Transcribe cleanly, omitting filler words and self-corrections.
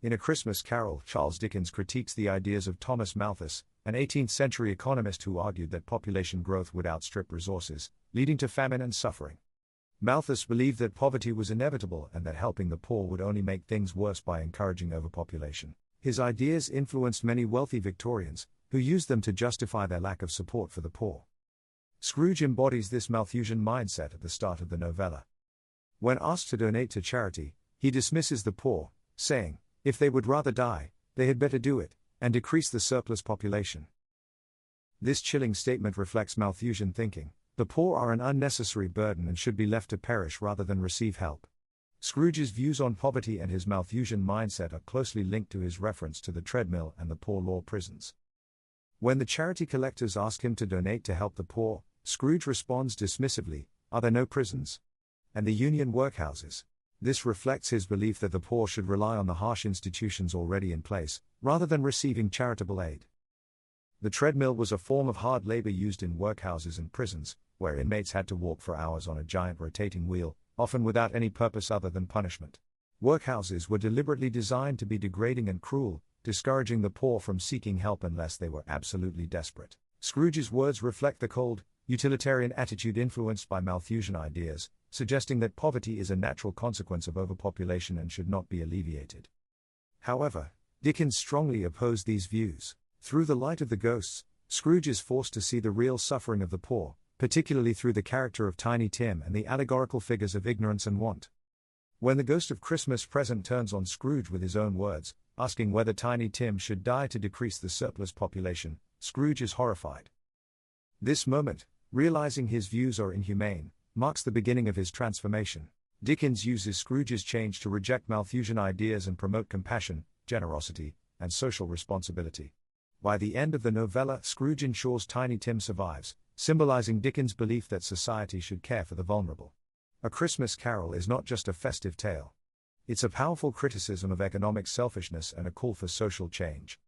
In A Christmas Carol, Charles Dickens critiques the ideas of Thomas Malthus, an 18th-century economist who argued that population growth would outstrip resources, leading to famine and suffering. Malthus believed that poverty was inevitable and that helping the poor would only make things worse by encouraging overpopulation. His ideas influenced many wealthy Victorians, who used them to justify their lack of support for the poor. Scrooge embodies this Malthusian mindset at the start of the novella. When asked to donate to charity, he dismisses the poor, saying, if they would rather die, they had better do it, and decrease the surplus population. This chilling statement reflects Malthusian thinking. The poor are an unnecessary burden and should be left to perish rather than receive help. Scrooge's views on poverty and his Malthusian mindset are closely linked to his reference to the Treadmill and the poor law prisons. When the charity collectors ask him to donate to help the poor, Scrooge responds dismissively, "Are there no prisons? And the union workhouses?" This reflects his belief that the poor should rely on the harsh institutions already in place, rather than receiving charitable aid. The treadmill was a form of hard labor used in workhouses and prisons, where inmates had to walk for hours on a giant rotating wheel, often without any purpose other than punishment. Workhouses were deliberately designed to be degrading and cruel, discouraging the poor from seeking help unless they were absolutely desperate. Scrooge's words reflect the cold, utilitarian attitude influenced by Malthusian ideas, suggesting that poverty is a natural consequence of overpopulation and should not be alleviated. However, Dickens strongly opposed these views. Through the light of the ghosts, Scrooge is forced to see the real suffering of the poor, particularly through the character of Tiny Tim and the allegorical figures of ignorance and want. When the ghost of Christmas Present turns on Scrooge with his own words, asking whether Tiny Tim should die to decrease the surplus population, Scrooge is horrified. This moment, realizing his views are inhumane, marks the beginning of his transformation. Dickens uses Scrooge's change to reject Malthusian ideas and promote compassion, generosity, and social responsibility. By the end of the novella, Scrooge ensures Tiny Tim survives, symbolizing Dickens' belief that society should care for the vulnerable. A Christmas Carol is not just a festive tale. It's a powerful criticism of economic selfishness and a call for social change.